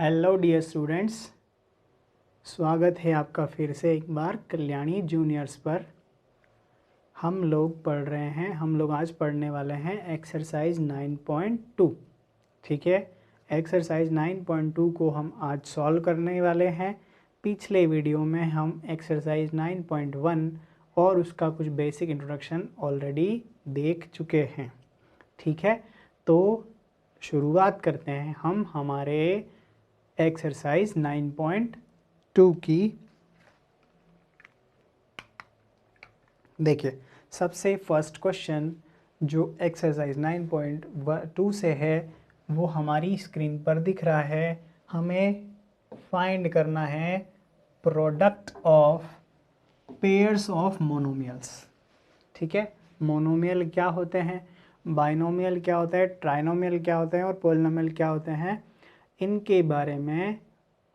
Hello dear students, स्वागत है आपका फिर से एक बार कल्याणी जूनियर्स पर। हम लोग आज पढ़ने वाले हैं एक्सरसाइज 9.2। ठीक है, एक्सरसाइज 9.2 को हम आज सॉल्व करने वाले हैं। पिछले वीडियो में हम एक्सरसाइज 9.1 और उसका कुछ बेसिक इंट्रोडक्शन ऑलरेडी देख चुके हैं। ठीक है, तो शुरुआत करते हैं हम हमारे एक्सरसाइज 9.2 की। देखिए, सबसे फर्स्ट क्वेश्चन जो एक्सरसाइज 9.2 से है वो हमारी स्क्रीन पर दिख रहा है। हमें फाइंड करना है product of pairs of monomials. ठीक है, मोनोमियल क्या होते हैं, बाइनोमियल क्या होता है, ट्राइनोमियल क्या होते हैं और पॉलिनोमियल क्या होते हैं, इनके बारे में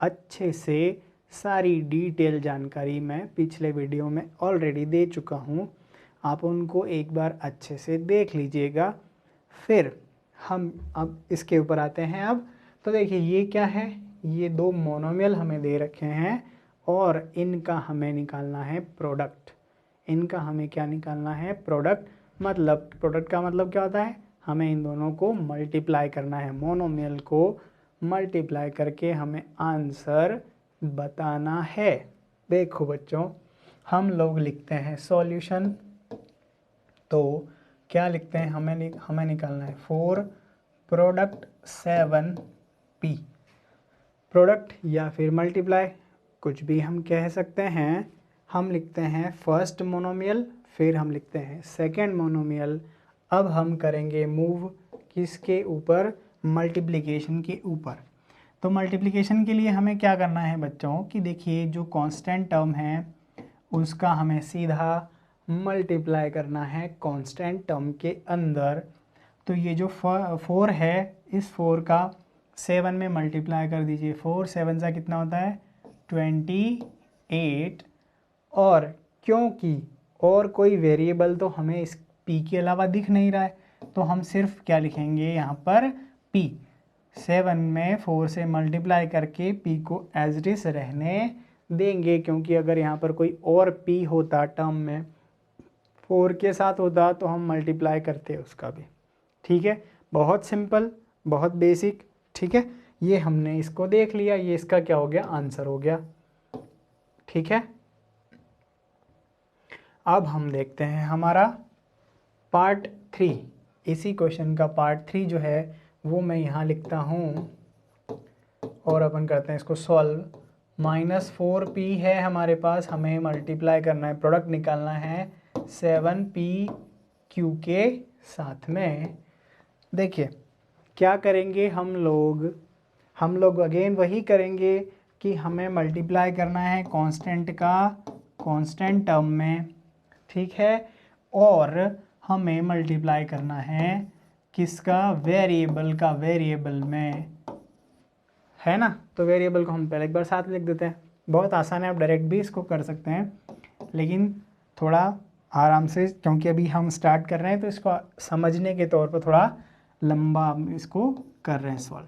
अच्छे से सारी डिटेल जानकारी मैं पिछले वीडियो में ऑलरेडी दे चुका हूँ। आप उनको एक बार अच्छे से देख लीजिएगा। फिर हम अब इसके ऊपर आते हैं। अब तो देखिए, ये क्या है, ये दो मोनोमियल हमें दे रखे हैं और इनका हमें निकालना है प्रोडक्ट। इनका हमें क्या निकालना है, प्रोडक्ट। मतलब प्रोडक्ट का मतलब क्या होता है, हमें इन दोनों को मल्टीप्लाई करना है। मोनोमियल को मल्टीप्लाई करके हमें आंसर बताना है। देखो बच्चों, हम लोग लिखते हैं सॉल्यूशन। तो क्या लिखते हैं, हमें निकालना है 4 प्रोडक्ट 7p। प्रोडक्ट या फिर मल्टीप्लाई कुछ भी हम कह सकते हैं। हम लिखते हैं फर्स्ट मोनोमियल, फिर हम लिखते हैं सेकंड मोनोमियल। अब हम करेंगे मूव किसके ऊपर, मल्टीप्लिकेशन के ऊपर। तो मल्टीप्लिकेशन के लिए हमें क्या करना है बच्चों कि देखिए, जो कांस्टेंट टर्म है उसका हमें सीधा मल्टीप्लाई करना है कांस्टेंट टर्म के अंदर। तो ये जो 4 है, इस 4 का 7 में मल्टीप्लाई कर दीजिए। 4 7 सा कितना होता है, 28। और क्योंकि और कोई वेरिएबल तो हमें इस p के अलावा दिख नहीं रहा है, तो हम सिर्फ क्या लिखेंगे यहाँ पर p। 7 में 4 से मल्टीप्लाई करके p को एज इट इज रहने देंगे, क्योंकि अगर यहाँ पर कोई और p होता टर्म में, 4 के साथ होता, तो हम मल्टीप्लाई करते उसका भी। ठीक है, बहुत सिंपल, बहुत बेसिक। ठीक है, ये हमने इसको देख लिया, ये इसका क्या हो गया, आंसर हो गया। ठीक है, अब हम देखते हैं हमारा पार्ट 3। इसी क्वेश्चन का पार्ट 3 जो है वो मैं यहाँ लिखता हूँ और अपन करते हैं इसको सॉल्व। -4p है हमारे पास, हमें मल्टीप्लाई करना है, प्रोडक्ट निकालना है 7pq के साथ में। देखिए क्या करेंगे हम लोग अगेन वही करेंगे कि हमें मल्टीप्लाई करना है कांस्टेंट का कांस्टेंट टर्म में। ठीक है, और हमें मल्टीप्लाई करना है किसका, वेरिएबल का वेरिएबल में, है ना। तो वेरिएबल को हम पहले एक बार साथ लिख देते हैं। बहुत आसान है, आप डायरेक्ट भी इसको कर सकते हैं, लेकिन थोड़ा आराम से, क्योंकि अभी हम स्टार्ट कर रहे हैं तो इसको समझने के तौर पर थोड़ा लंबा इसको कर रहे हैं सॉल्व।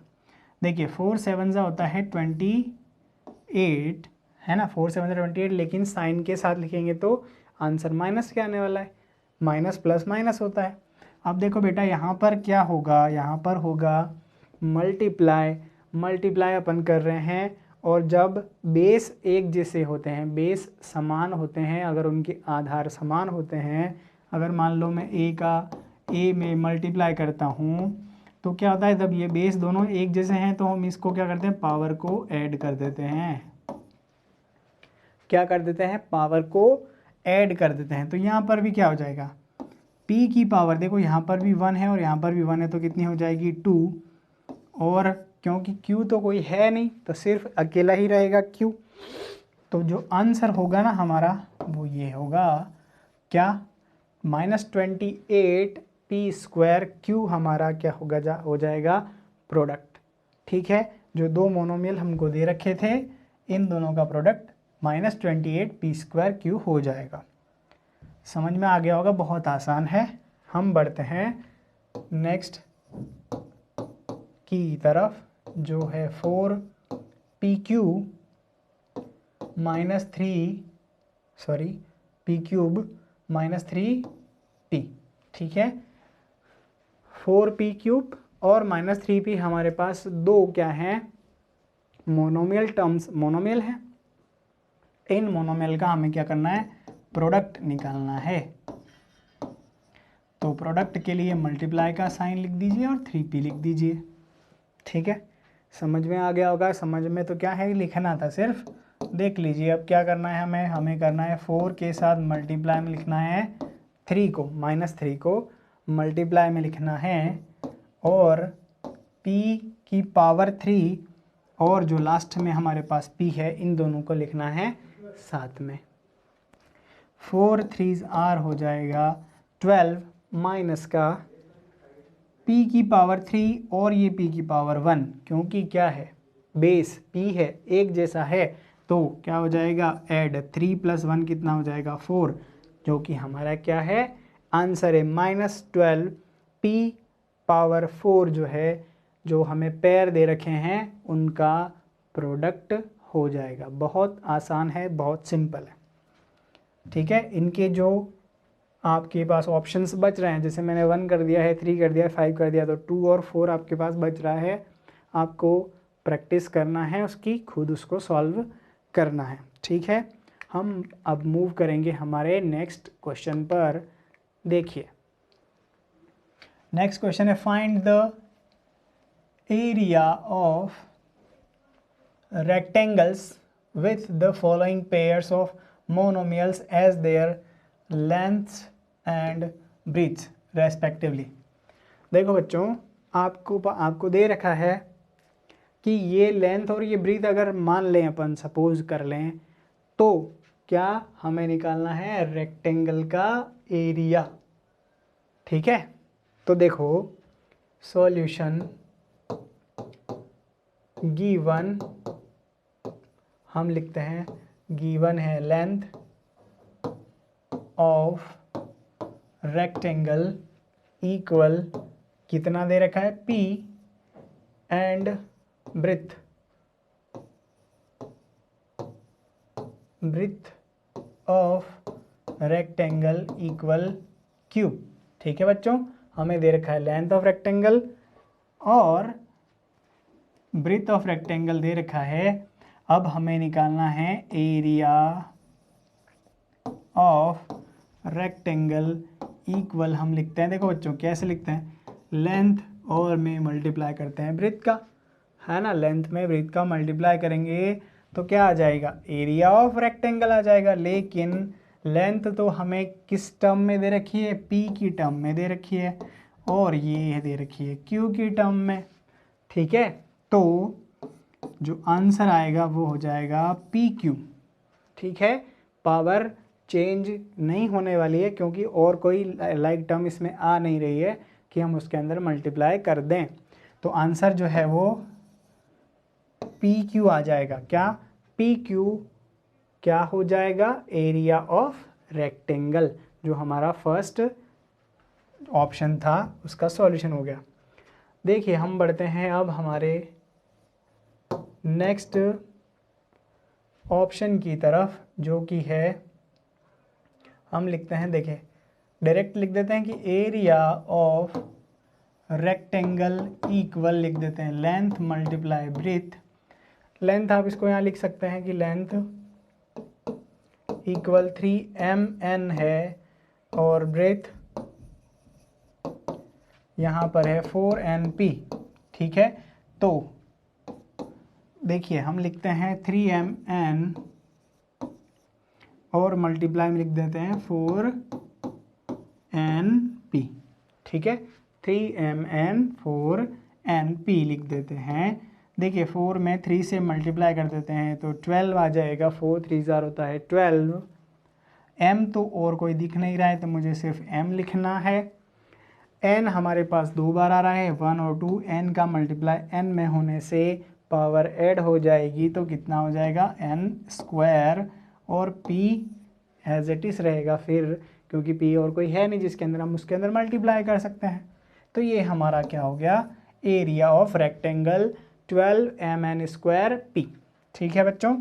देखिए 4 7 सा होता है 28, है ना। 4 7 सा 28, लेकिन साइन के साथ लिखेंगे तो आंसर माइनस के आने वाला है। माइनस प्लस माइनस होता है। अब देखो बेटा, यहाँ पर क्या होगा, यहाँ पर होगा मल्टीप्लाई अपन कर रहे हैं। और जब बेस एक जैसे होते हैं, बेस समान होते हैं, अगर उनके आधार समान होते हैं, अगर मान लो मैं a में मल्टीप्लाई करता हूँ, तो क्या होता है, जब ये बेस दोनों एक जैसे हैं तो हम इसको क्या करते हैं, पावर को ऐड कर देते हैं। क्या कर देते हैं, पावर को ऐड कर देते हैं। तो यहाँ पर भी क्या हो जाएगा, p की पावर, देखो यहाँ पर भी 1 है और यहाँ पर भी 1 है, तो कितनी हो जाएगी 2। और क्योंकि q तो कोई है नहीं, तो सिर्फ अकेला ही रहेगा q। तो जो आंसर होगा ना हमारा, वो ये होगा क्या, -28p² q हमारा क्या होगा, हो जाएगा प्रोडक्ट। ठीक है, जो दो मोनोमियल हमको दे रखे थे, इन दोनों का प्रोडक्ट -28p² q हो जाएगा। समझ में आ गया होगा, बहुत आसान है। हम बढ़ते हैं नेक्स्ट की तरफ, जो है 4 पी क्यूब माइनस 3p, ठीक है। 4p क्यूब और माइनस 3p हमारे पास दो क्या हैं, मोनोमियल टर्म्स, मोनोमियल है। इन मोनोमियल का हमें क्या करना है, प्रोडक्ट निकालना है। तो प्रोडक्ट के लिए मल्टीप्लाई का साइन लिख दीजिए और 3p लिख दीजिए, ठीक है। समझ में आ गया होगा। समझ में तो क्या है, लिखना था सिर्फ। देख लीजिए अब क्या करना है हमें करना है 4 के साथ मल्टीप्लाई में लिखना है 3 को, -3 को मल्टीप्लाई में लिखना है, और p की पावर 3 और जो लास्ट में हमारे पास p है, इन दोनों को लिखना है साथ में। 4 3s r हो जाएगा 12 माइनस का p की पावर 3 और ये p की पावर 1, क्योंकि क्या है, बेस p है, एक जैसा है, तो क्या हो जाएगा, ऐड 3 + 1 कितना हो जाएगा 4, जो कि हमारा क्या है, आंसर है -12 p पावर 4 जो है, जो हमें पेयर दे रखे हैं उनका प्रोडक्ट हो जाएगा। बहुत आसान है, बहुत सिंपल है, ठीक है। इनके जो आपके पास ऑप्शंस बच रहे हैं, जैसे मैंने 1 कर दिया है, 3 कर दिया है, 5 कर दिया, तो 2 और 4 आपके पास बच रहा है। आपको प्रैक्टिस करना है उसकी, खुद उसको सॉल्व करना है, ठीक है। हम अब मूव करेंगे हमारे नेक्स्ट क्वेश्चन पर। देखिए नेक्स्ट क्वेश्चन है, find the area of rectangles with the following pairs of monomials as their lengths and breadths respectively। देखो बच्चों, आपको दे रखा है कि ये लेंथ और ये ब्रीथ अगर मान लें, अपन सपोज कर लें, तो क्या हमें निकालना है, रेक्टेंगल का एरिया, ठीक है। तो देखो सॉल्यूशन गिवन, हम लिखते हैं गिवन है लेंथ ऑफ रेक्टेंगल इक्वल, कितना दे रखा है, p, and breadth of rectangle equal q, ठीक है बच्चों। हमें दे रखा है लेंथ ऑफ रेक्टेंगल और ब्रेथ ऑफ रेक्टेंगल दे रखा है। अब हमें निकालना है एरिया ऑफ रेक्टेंगल इक्वल, हम लिखते हैं, देखो बच्चों कैसे लिखते हैं, लेंथ और में मल्टीप्लाई करते हैं ब्रेथ का, है ना। लेंथ में ब्रेथ का मल्टीप्लाई करेंगे तो क्या आ जाएगा, एरिया ऑफ रेक्टेंगल आ जाएगा। लेकिन लेंथ तो हमें किस टर्म में दे रखी है, p की टर्म में दे रखी है, और ये दे रखी है q की टर्म में, ठीक है। तो जो आंसर आएगा वो हो जाएगा PQ, ठीक है। पावर चेंज नहीं होने वाली है, क्योंकि और कोई लाइक टर्म इसमें आ नहीं रही है कि हम उसके अंदर मल्टीप्लाई कर दें। तो आंसर जो है वो PQ आ जाएगा। क्या, PQ क्या हो जाएगा, एरिया ऑफ रेक्टेंगल, जो हमारा फर्स्ट ऑप्शन था उसका सॉल्यूशन हो गया। देखिए हम बढ़ते हैं अब हमारे नेक्स्ट ऑप्शन की तरफ, जो कि है, हम लिखते हैं, देखिए डायरेक्ट लिख देते हैं कि एरिया ऑफ रेक्टेंगल इक्वल, लिख देते हैं लेंथ मल्टीप्लाई ब्रेथ। लेंथ आप इसको यहाँ लिख सकते हैं कि लेंथ इक्वल 3mn है, और ब्रेथ यहाँ पर है 4np, ठीक है। तो देखिए हम लिखते हैं 3mn और मल्टीप्लाई में लिख देते हैं 4np, ठीक है। 3mn 4np लिख देते हैं। देखिए 4 में 3 से मल्टीप्लाई कर देते हैं तो 12 आ जाएगा, 4 3 होता है 12। m तो और कोई दिख नहीं रहा है, तो मुझे सिर्फ m लिखना है। n हमारे पास 2 बार आ रहा है, 1 और 2, n का मल्टीप्लाई n में होने से पावर ऐड हो जाएगी, तो कितना हो जाएगा, n², और p एज इट इज़ रहेगा फिर, क्योंकि p और कोई है नहीं जिसके अंदर हम उसके अंदर मल्टीप्लाई कर सकते हैं। तो ये हमारा क्या हो गया, area of rectangle 12mn² p, ठीक है बच्चों,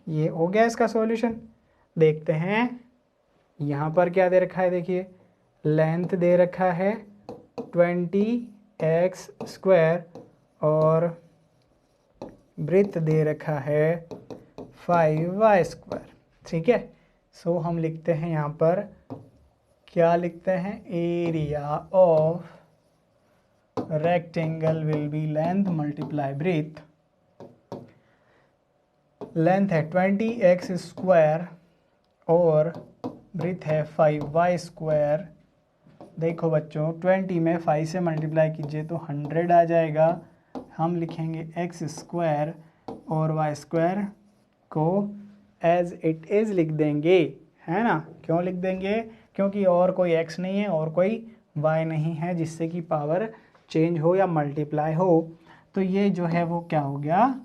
ये हो गया इसका सॉल्यूशन। देखते हैं यहाँ पर क्या दे रखा है। देखिए लेंथ दे रखा है 20x² और ब्रेथ दे रखा है 5y²। ठीक है, सो हम लिखते हैं यहाँ पर, क्या लिखते हैं, area of rectangle will be length multiply breath. Length है 20x² और ब्रेथ है 5y²। देखो बच्चों 20 में 5 से मल्टीप्लाई कीजिए तो 100 आ जाएगा। हम लिखेंगे x² और y² को एज इट इज़ लिख देंगे, है ना। क्यों लिख देंगे? क्योंकि और कोई x नहीं है और कोई y नहीं है जिससे कि पावर चेंज हो या मल्टीप्लाई हो। तो ये जो है वो क्या हो गया,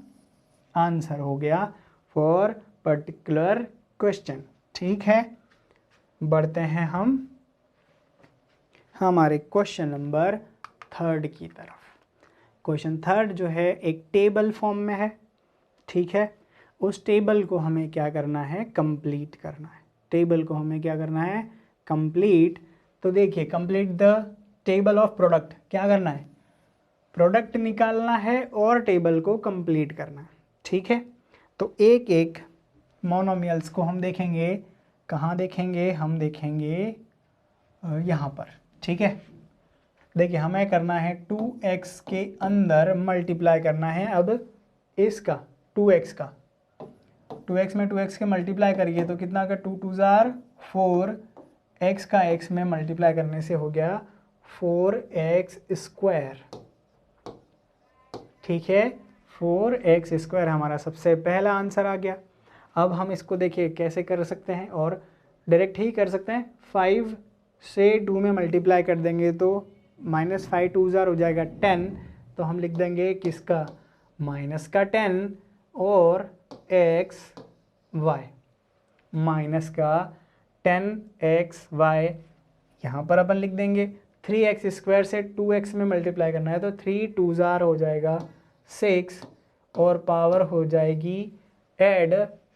आंसर हो गया फॉर पर्टिकुलर क्वेश्चन। ठीक है, बढ़ते हैं हम हमारे क्वेश्चन नंबर 3 की तरफ। क्वेश्चन 3 जो है एक टेबल फॉर्म में है। ठीक है, उस टेबल को हमें क्या करना है, कंप्लीट करना है। टेबल को हमें क्या करना है, कंप्लीट। तो देखिए complete the table of product, क्या करना है, प्रोडक्ट निकालना है और टेबल को कंप्लीट करना है। ठीक है, तो एक एक मोनोमियल्स को हम देखेंगे। कहाँ देखेंगे, हम देखेंगे यहाँ पर। ठीक है, देखिए हमें करना है 2x के अंदर मल्टीप्लाई करना है अब इसका 2x का। 2x में 2x के मल्टीप्लाई करिए तो कितना का 2 2 जार 4, x का x में मल्टीप्लाई करने से हो गया 4x²। ठीक है, 4x² हमारा सबसे पहला आंसर आ गया। अब हम इसको देखिए कैसे कर सकते हैं, और डायरेक्ट ही कर सकते हैं। 5 से 2 में मल्टीप्लाई कर देंगे तो -5 2 जार हो जाएगा 10। तो हम लिख देंगे किसका, माइनस का 10 और xy, माइनस का 10xy यहाँ पर अपन लिख देंगे। 3x² से 2x में मल्टीप्लाई करना है तो 3 2 जार हो जाएगा 6 और पावर हो जाएगी ऐड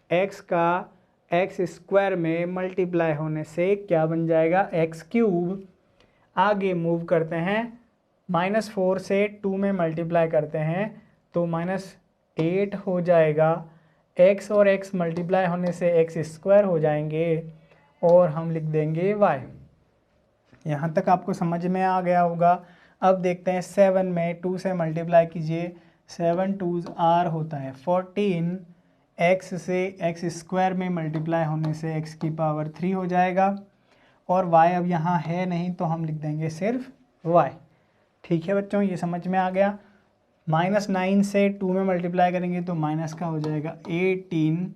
x का x² में मल्टीप्लाई होने से क्या बन जाएगा, x³। आगे मूव करते हैं, -4 से 2 में मल्टीप्लाई करते हैं तो -8 हो जाएगा। x और x मल्टीप्लाई होने से x² हो जाएंगे और हम लिख देंगे y। यहाँ तक आपको समझ में आ गया होगा। अब देखते हैं 7 में 2 से मल्टीप्लाई कीजिए, 7 2 r होता है 14। x से x² में मल्टीप्लाई होने से x³ हो जाएगा और y अब यहाँ है नहीं तो हम लिख देंगे सिर्फ y। ठीक है बच्चों, ये समझ में आ गया। -9 से 2 में मल्टीप्लाई करेंगे तो माइनस का हो जाएगा 18।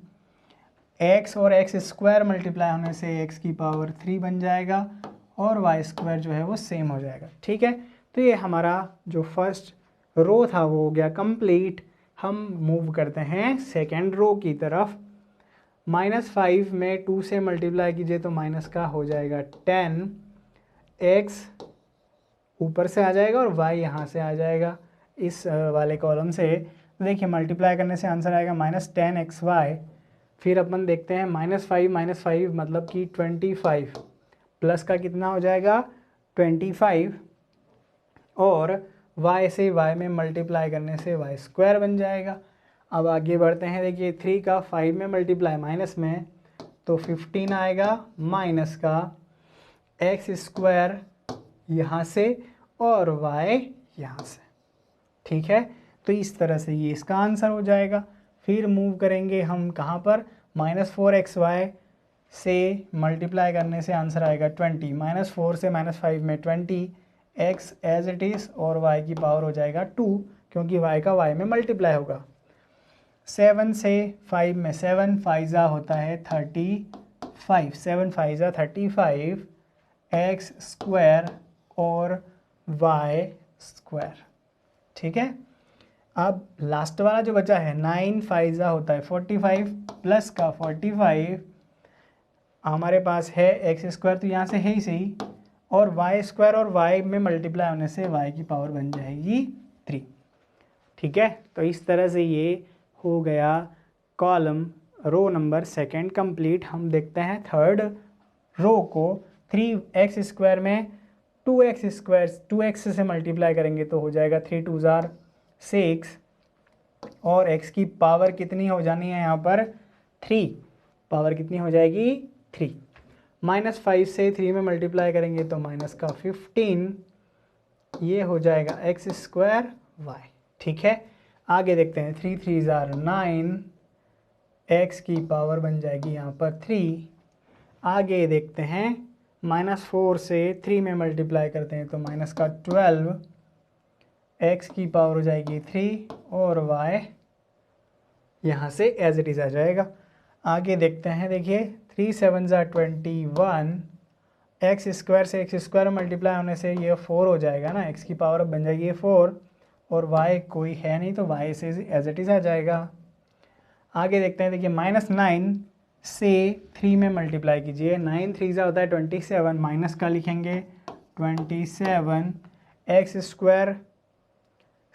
x और x² मल्टीप्लाई होने से x³ बन जाएगा और y² जो है वो सेम हो जाएगा। ठीक है, तो ये हमारा जो फर्स्ट रो था वो हो गया कंप्लीट। हम मूव करते हैं सेकेंड रो की तरफ। -5 में 2 से मल्टीप्लाई कीजिए तो माइनस का हो जाएगा 10, x ऊपर से आ जाएगा और y यहाँ से आ जाएगा इस वाले कॉलम से। देखिए मल्टीप्लाई करने से आंसर आएगा -10xy। फिर अपन देखते हैं -5 मतलब कि 25 प्लस का कितना हो जाएगा 25 और y से y में मल्टीप्लाई करने से y² बन जाएगा। अब आगे बढ़ते हैं, देखिए 3 का 5 में मल्टीप्लाई माइनस में तो 15 आएगा, माइनस का x² यहाँ से और y यहाँ से। ठीक है, तो इस तरह से ये इसका आंसर हो जाएगा। फिर मूव करेंगे हम कहाँ पर, -4xy से मल्टीप्लाई करने से आंसर आएगा 20। -4 से -5 में 20, x एज इट इज़ और y की पावर हो जाएगा 2 क्योंकि y का y में मल्टीप्लाई होगा। 7 से 5 में 7 5 होता है 35, 7 5 35 x² और y²। ठीक है, अब लास्ट वाला जो बचा है 9 5 होता है 45 प्लस का 45 हमारे पास है x² तो यहाँ से है ही सही और y² और y में मल्टीप्लाई होने से y की पावर बन जाएगी 3। ठीक है, तो इस तरह से ये हो गया column row number second complete. हम देखते हैं थर्ड रो को 3x² में 2x से मल्टीप्लाई करेंगे तो हो जाएगा 3 2 जार 6 और x की पावर कितनी हो जानी है यहाँ पर 3, पावर कितनी हो जाएगी 3। -5 से 3 में मल्टीप्लाई करेंगे तो माइनस का 15, ये हो जाएगा x² y। ठीक है, आगे देखते हैं 3 3 जार 9, x की पावर बन जाएगी यहाँ पर 3। आगे देखते हैं -4 से 3 में मल्टीप्लाई करते हैं तो माइनस का 12, x की पावर हो जाएगी 3 और y यहाँ से एज इट इज़ आ जाएगा। आगे देखते हैं, देखिए 3 7 जार 21, x² से x² मल्टीप्लाई होने से ये 4 हो जाएगा ना, x की पावर अब बन जाएगी 4 और y कोई है नहीं तो y से एज इट इज़ आ जाएगा। आगे देखते हैं, देखिए -9 से 3 में मल्टीप्लाई कीजिए, 9 3 जा होता है 27, माइनस का लिखेंगे 27, x²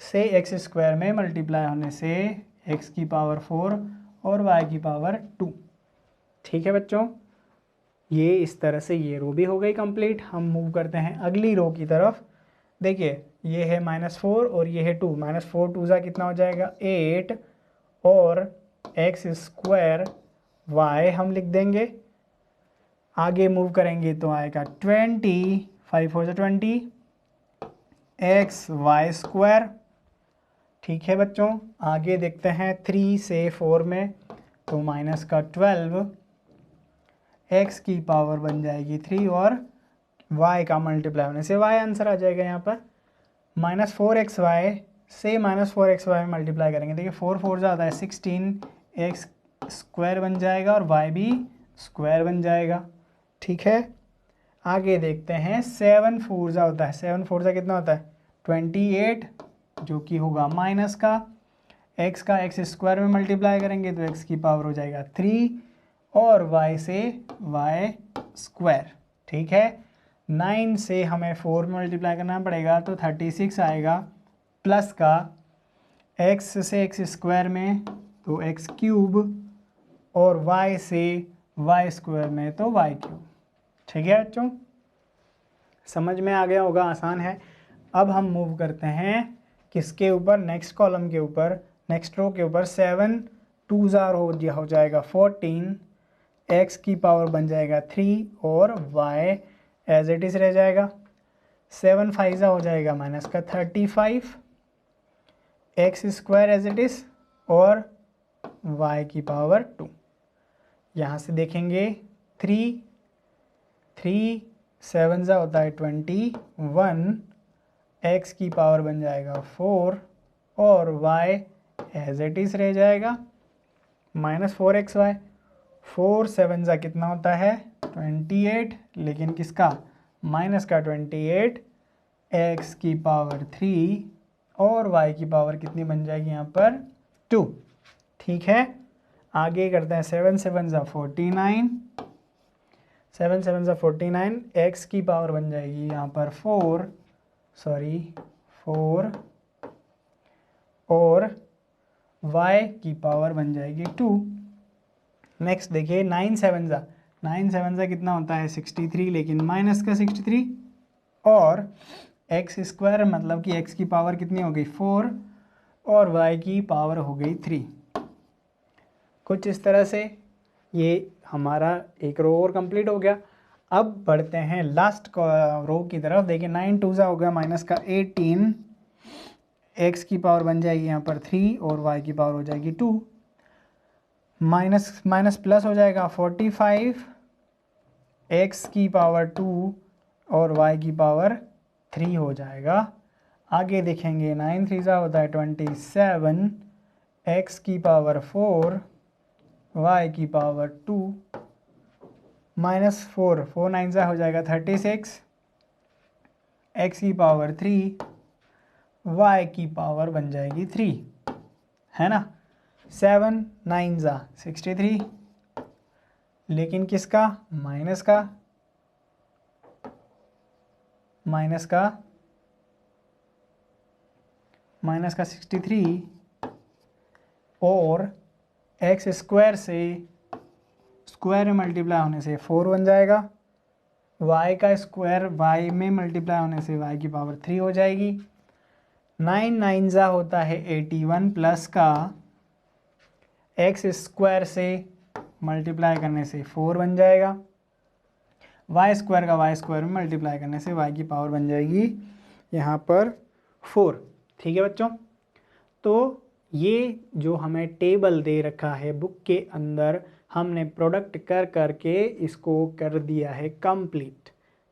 से x² में मल्टीप्लाई होने से x की पावर 4 और y की पावर 2। ठीक है बच्चों, ये इस तरह से ये रो भी हो गई कंप्लीट। हम मूव करते हैं अगली रो की तरफ। देखिए ये है -4 और ये है 2, -4 2 जा कितना हो जाएगा 8 और x² y हम लिख देंगे। आगे मूव करेंगे तो आएगा 20, 5 हो जाए 20 xy²। ठीक है बच्चों, आगे देखते हैं 3 से 4 में तो माइनस का 12, x की पावर बन जाएगी 3 और y का मल्टीप्लाई होने से y आंसर आ जाएगा यहाँ पर। -4xy से -4xy में मल्टीप्लाई करेंगे, देखिए 4 4 ज़्यादा है 16, x² बन जाएगा और y भी स्क्वायर बन जाएगा। ठीक है, आगे देखते हैं 7 4 जा होता है, 7 4 जा कितना होता है 28, जो कि होगा माइनस का, x का x² में मल्टीप्लाई करेंगे तो x की पावर हो जाएगा 3 और y से y²। ठीक है, 9 से हमें 4 में मल्टीप्लाई करना पड़ेगा तो 36 आएगा, प्लस का x से x² में तो x³ और y से y² में तो y³। ठीक है बच्चों, समझ में आ गया होगा, आसान है। अब हम मूव करते हैं किसके ऊपर, नेक्स्ट कॉलम के ऊपर, नेक्स्ट रो के ऊपर। 7 2 जार हो जाएगा 14, x की पावर बन जाएगा 3 और y एज इट इज़ रह जाएगा। 7 5 जा हो जाएगा माइनस का 35, x² एज इट इज़ और y की पावर 2। यहाँ से देखेंगे 3 3 7 जा होता है 21, x की पावर बन जाएगा 4 और y एज इट इज़ रह जाएगा -4xy। 4 7 जा कितना होता है 28, लेकिन किसका माइनस का 28, x की पावर 3 और y की पावर कितनी बन जाएगी यहाँ पर 2। ठीक है, आगे करते हैं 7 7 जा 49, 7 7 जा 49, x की पावर बन जाएगी यहाँ पर 4 और y की पावर बन जाएगी 2। नेक्स्ट देखिए 9 7 जा कितना होता है 63, लेकिन माइनस का 63 और x² मतलब कि x की पावर कितनी हो गई 4 और y की पावर हो गई 3। कुछ इस तरह से ये हमारा एक रो और कंप्लीट हो गया। अब बढ़ते हैं लास्ट रो की तरफ। देखिए 9 2 जा हो गया माइनस का 18, x की पावर बन जाएगी यहाँ पर 3 और y की पावर हो जाएगी 2, माइनस माइनस प्लस हो जाएगा 45, x की पावर 2 और y की पावर 3 हो जाएगा। आगे देखेंगे 9 3 जा होता है 27, x की पावर 4 y की पावर 2, -4 4 9 जा हो जाएगा 36, x की पावर 3 y की पावर बन जाएगी 3, है ना। 7 9 जा 63, लेकिन किसका माइनस का 63 और एक्स स्क्वायर से स्क्वायर में मल्टीप्लाई होने से 4 बन जाएगा, y का स्क्वायर y में मल्टीप्लाई होने से y की पावर 3 हो जाएगी। 9 9 जा होता है 81 प्लस का एक्स स्क्वायर से मल्टीप्लाई करने से 4 बन जाएगा, वाई स्क्वायर का वाई स्क्वायर में मल्टीप्लाई करने से y की पावर बन जाएगी यहाँ पर 4। ठीक है बच्चों, तो ये जो हमें टेबल दे रखा है बुक के अंदर, हमने प्रोडक्ट कर करके इसको कर दिया है कंप्लीट।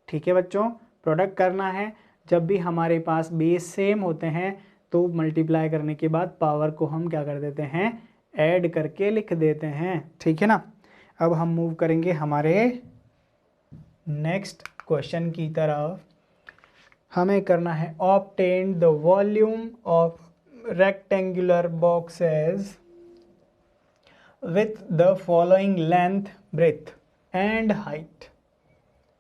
ठीक है बच्चों, प्रोडक्ट करना है, जब भी हमारे पास बेस सेम होते हैं तो मल्टीप्लाई करने के बाद पावर को हम क्या कर देते हैं, ऐड करके लिख देते हैं। ठीक है ना। अब हम मूव करेंगे हमारे नेक्स्ट क्वेश्चन की तरफ। हमें करना है obtain the volume of rectangular boxes with the following length, breadth and height।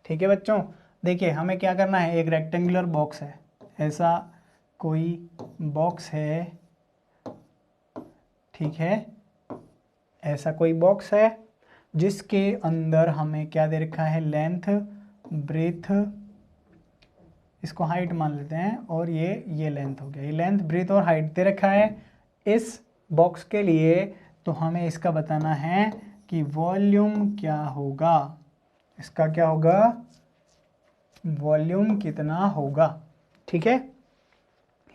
ठीक है बच्चों, देखिए हमें क्या करना है, एक रेक्टेंगुलर बॉक्स है, ऐसा कोई बॉक्स है, ठीक है, ऐसा कोई बॉक्स है जिसके अंदर हमें क्या दे रखा है, लेंथ, ब्रेथ, इसको हाइट मान लेते हैं, और ये लेंथ हो गया, ये लेंथ, ब्रेथ और हाइट दे रखा है इस बॉक्स के लिए। तो हमें इसका बताना है कि वॉल्यूम क्या होगा, इसका क्या होगा, वॉल्यूम कितना होगा। ठीक है,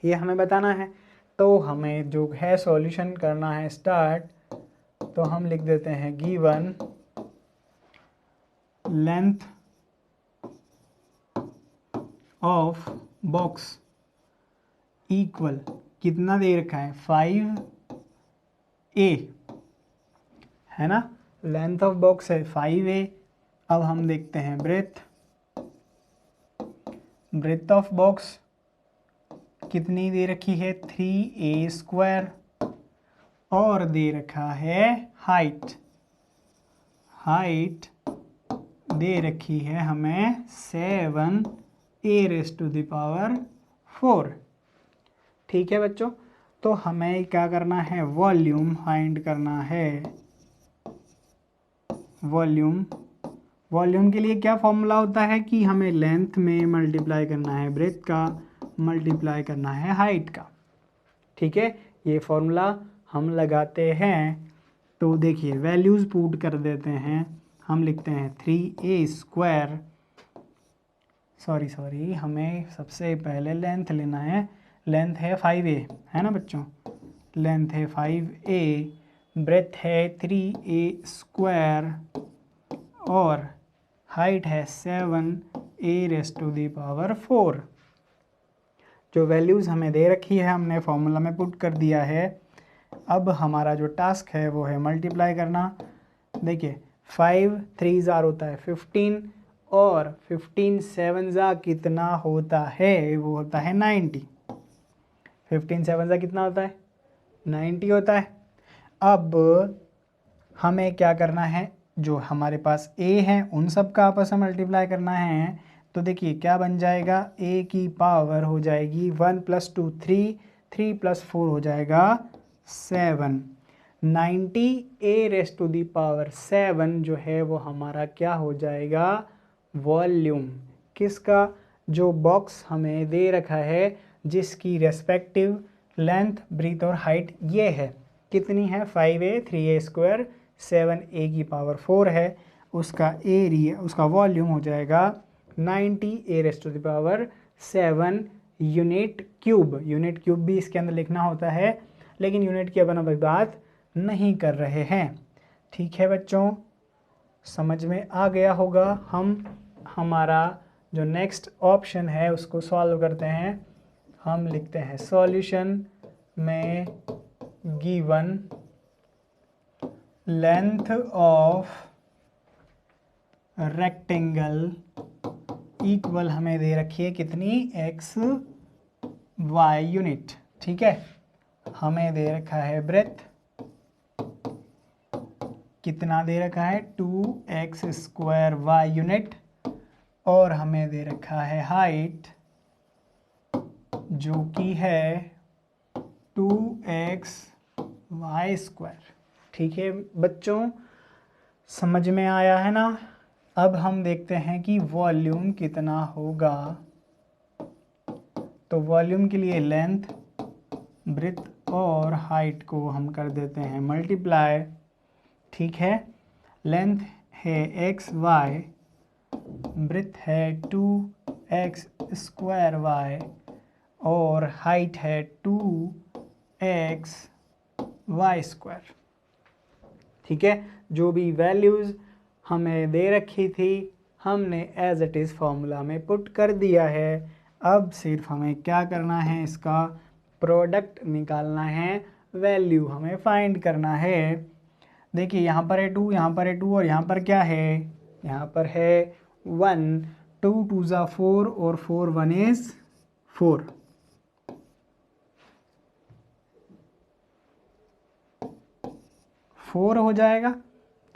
ये हमें बताना है। तो हमें जो है सॉल्यूशन करना है स्टार्ट, तो हम लिख देते हैं given length of box equal, कितना दे रखा है, 5a है ना, लेंथ ऑफ बॉक्स है 5a। अब हम देखते हैं ब्रेथ, ब्रेथ ऑफ बॉक्स कितनी दे रखी है, 3a स्क्वायर, और दे रखा है हाइट, हाइट दे रखी है हमें 7a⁴। ठीक है बच्चों, तो हमें क्या करना है, वॉल्यूम फाइंड करना है। वॉल्यूम, वॉल्यूम के लिए क्या फॉर्मूला होता है कि हमें लेंथ में मल्टीप्लाई करना है ब्रेथ का, मल्टीप्लाई करना है हाइट का। ठीक है, ये फॉर्मूला हम लगाते हैं। तो देखिए वैल्यूज़ पुट कर देते हैं, हम लिखते हैं 3a स्क्वायर, सॉरी हमें सबसे पहले लेंथ लेना है, लेंथ है 5a है ना बच्चों, लेंथ है 5a, ब्रेथ है 3a स्क्वायर, और हाइट है 7a⁴। जो वैल्यूज़ हमें दे रखी है हमने फॉर्मूला में पुट कर दिया है। अब हमारा जो टास्क है वो है मल्टीप्लाई करना। देखिए 5 3 ज़ार होता है 15, और 15 7 ज़ा कितना होता है, वो होता है 90। 15 7 ज़ा कितना होता है, 90 होता है। अब हमें क्या करना है, जो हमारे पास a है उन सब का आपस में मल्टीप्लाई करना है। तो देखिए क्या बन जाएगा, a की पावर हो जाएगी 1 + 2 3, 3 + 4 हो जाएगा 7। 90a⁻7 जो है वो हमारा क्या हो जाएगा, वॉल्यूम किसका, जो बॉक्स हमें दे रखा है जिसकी रेस्पेक्टिव लेंथ, ब्रीथ और हाइट ये है, कितनी है, 5a 3a स्क्वायर 7a⁴ है, उसका एरिया, उसका वॉल्यूम हो जाएगा 90a⁻7 unit cube. Unit cube भी इसके अंदर लिखना होता है, लेकिन यूनिट की अपन अभी बात नहीं कर रहे हैं। ठीक है बच्चों, समझ में आ गया होगा। हम हमारा जो नेक्स्ट ऑप्शन है उसको सॉल्व करते हैं। हम लिखते हैं सॉल्यूशन में given length of rectangle equal हमें दे रखी है कितनी, x y यूनिट। ठीक है, हमें दे रखा है ब्रेथ, कितना दे रखा है 2x² y यूनिट, और हमें दे रखा है हाइट जो कि है 2x y²। ठीक है बच्चों, समझ में आया है ना। अब हम देखते हैं कि वॉल्यूम कितना होगा। तो वॉल्यूम के लिए लेंथ, ब्रेड्थ और हाइट को हम कर देते हैं मल्टीप्लाई। ठीक है, लेंथ है xy, ब्रेड्थ है 2x स्क्वायर y और हाइट है 2x y स्क्वायर। ठीक है, जो भी वैल्यूज़ हमें दे रखी थी हमने एज इट इज़ फॉर्मूला में पुट कर दिया है। अब सिर्फ हमें क्या करना है, इसका प्रोडक्ट निकालना है, वैल्यू हमें फाइंड करना है। देखिए यहाँ पर है 2, यहाँ पर है 2 और यहाँ पर क्या है, यहाँ पर है 1। 2 2 ज़ा 4 और 4 1 इज़ 4। फोर हो जाएगा।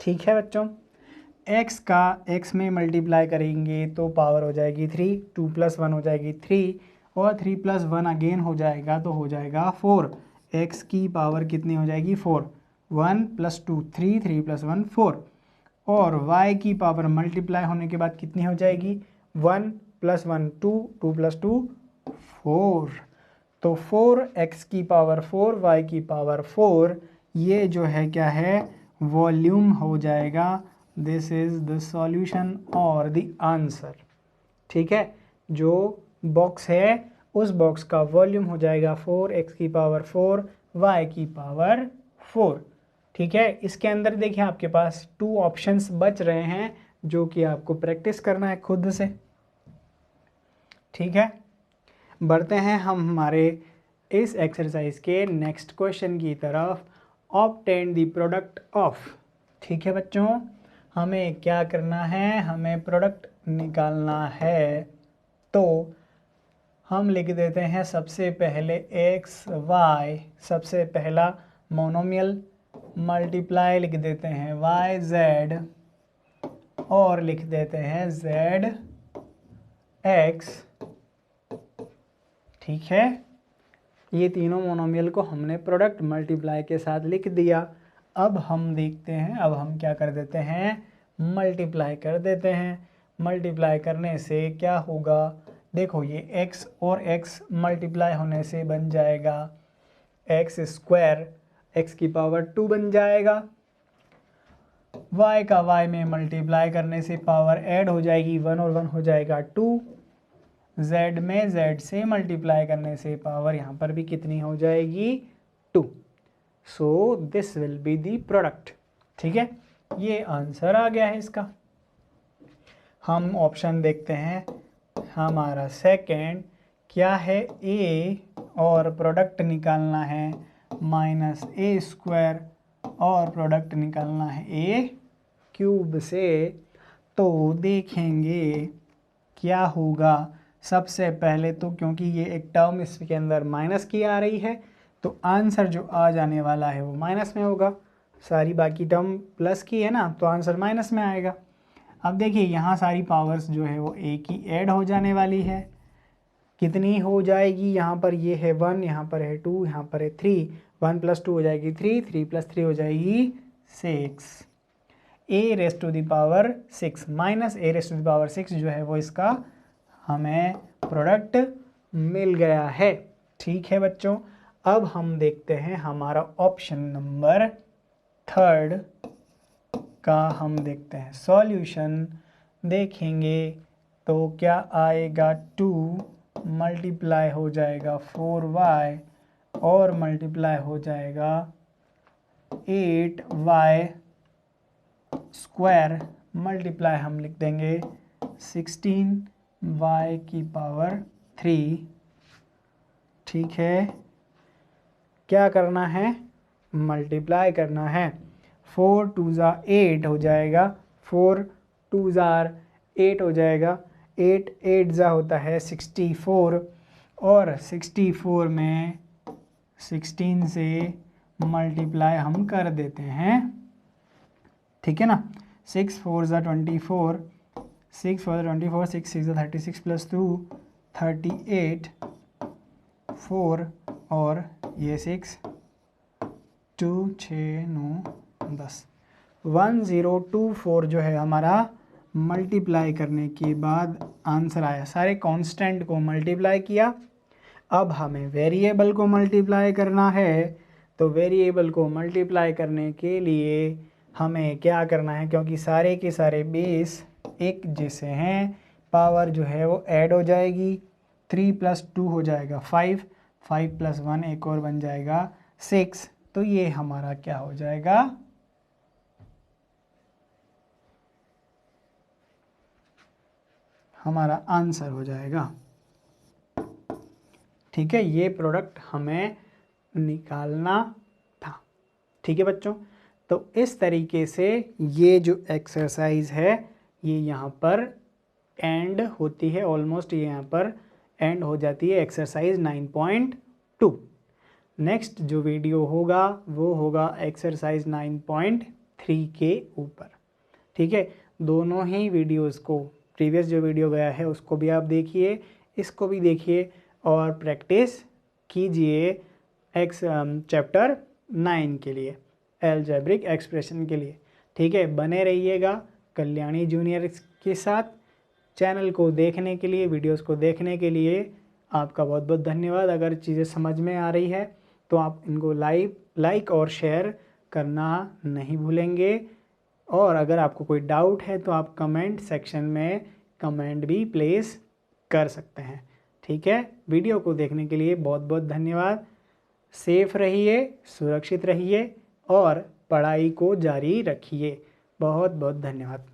ठीक है बच्चों, x का x में मल्टीप्लाई करेंगे तो पावर हो जाएगी 3, 2 + 1 हो जाएगी 3 और 3 + 1 अगेन हो जाएगा तो हो जाएगा 4। x की पावर कितनी हो जाएगी 4। 1 + 2 3, 3 + 1 4 और y की पावर मल्टीप्लाई होने के बाद कितनी हो जाएगी 1 + 1 2, 2 + 2 4। तो 4x की पावर 4, y की पावर 4, ये जो है क्या है, वॉल्यूम हो जाएगा। दिस इज द सॉल्यूशन और द आंसर। ठीक है, जो बॉक्स है उस बॉक्स का वॉल्यूम हो जाएगा 4x की पावर 4, y की पावर 4। ठीक है, इसके अंदर देखिए आपके पास 2 ऑप्शंस बच रहे हैं जो कि आपको प्रैक्टिस करना है खुद से। ठीक है, बढ़ते हैं हम हमारे इस एक्सरसाइज के नेक्स्ट क्वेश्चन की तरफ। Obtain the product of. ठीक है बच्चों, हमें क्या करना है, हमें प्रोडक्ट निकालना है। तो हम लिख देते हैं सबसे पहले x y, सबसे पहला मोनोमियल, मल्टीप्लाई लिख देते हैं y z और लिख देते हैं z x। ठीक है, ये तीनों मोनोमियल को हमने प्रोडक्ट मल्टीप्लाई के साथ लिख दिया। अब हम देखते हैं, अब हम क्या कर देते हैं, मल्टीप्लाई कर देते हैं। मल्टीप्लाई करने से क्या होगा, देखो ये x और x मल्टीप्लाई होने से बन जाएगा x स्क्वायर, x की पावर 2 बन जाएगा। y का y में मल्टीप्लाई करने से पावर ऐड हो जाएगी, 1 और 1 हो जाएगा 2। z में z से मल्टीप्लाई करने से पावर यहाँ पर भी कितनी हो जाएगी 2। So this will be the product. ठीक है, ये आंसर आ गया है इसका। हम ऑप्शन देखते हैं, हमारा सेकंड क्या है, a और प्रोडक्ट निकालना है -a² और प्रोडक्ट निकालना है a³ से। तो देखेंगे क्या होगा। सबसे पहले तो क्योंकि ये एक टर्म इसके अंदर माइनस की आ रही है तो आंसर जो आ जाने वाला है वो माइनस में होगा। सारी बाकी टर्म प्लस की है ना, तो आंसर माइनस में आएगा। अब देखिए यहाँ सारी पावर्स जो है वो एक ही ऐड हो जाने वाली है। कितनी हो जाएगी, यहाँ पर ये है 1, यहाँ पर है 2, यहाँ पर है 3। 1 + 2 हो जाएगी 3, 3 + 3 हो जाएगी 6। a⁻6 -a⁻6 जो है वो इसका हमें प्रोडक्ट मिल गया है। ठीक है बच्चों, अब हम देखते हैं हमारा ऑप्शन नंबर 3 का हम देखते हैं सॉल्यूशन। देखेंगे तो क्या आएगा, 2 मल्टीप्लाई हो जाएगा 4y और मल्टीप्लाई हो जाएगा 8y स्क्वायर मल्टीप्लाई हम लिख देंगे 16y की पावर 3। ठीक है, क्या करना है, मल्टीप्लाई करना है। 4 2 ज़ा 8 हो जाएगा, 4 2 ज़ा 8 हो जाएगा, 8 8 ज़ा होता है 64 और 64 में 16 से मल्टीप्लाई हम कर देते हैं। ठीक है ना, 6 4 ज़ा 24, 6 4 ज़ा 24, 6 6 ज़ा 36 + 2 38 4 और ये 6 2 6 9 बस 1024 जो है हमारा मल्टीप्लाई करने के बाद आंसर आया। सारे कांस्टेंट को मल्टीप्लाई किया। अब हमें वेरिएबल को मल्टीप्लाई करना है, तो वेरिएबल को मल्टीप्लाई करने के लिए हमें क्या करना है, क्योंकि सारे के सारे बेस एक जैसे हैं, पावर जो है वो ऐड हो जाएगी। 3 + 2 हो जाएगा 5, 5 + 1 एक और बन जाएगा 6। तो ये हमारा क्या हो जाएगा, हमारा आंसर हो जाएगा। ठीक है, ये प्रोडक्ट हमें निकालना था। ठीक है बच्चों, तो इस तरीके से ये जो एक्सरसाइज है ये यहाँ पर एंड होती है, ऑलमोस्ट ये यहाँ पर एंड हो जाती है एक्सरसाइज 9.2। नेक्स्ट जो वीडियो होगा वो होगा एक्सरसाइज 9.3 के ऊपर। ठीक है, दोनों ही वीडियोस को, प्रीवियस जो वीडियो गया है उसको भी आप देखिए, इसको भी देखिए और प्रैक्टिस कीजिए चैप्टर 9 के लिए, अलजेब्रिक एक्सप्रेशन के लिए। ठीक है, बने रहिएगा कल्याणी जूनियर के साथ। चैनल को देखने के लिए, वीडियोस को देखने के लिए आपका बहुत बहुत धन्यवाद। अगर चीज़ें समझ में आ रही है तो आप इनको लाइक और शेयर करना नहीं भूलेंगे। और अगर आपको कोई डाउट है तो आप कमेंट सेक्शन में कमेंट भी प्लेस कर सकते हैं। ठीक है, वीडियो को देखने के लिए बहुत बहुत धन्यवाद। सेफ रहिए, सुरक्षित रहिए और पढ़ाई को जारी रखिए। बहुत बहुत धन्यवाद।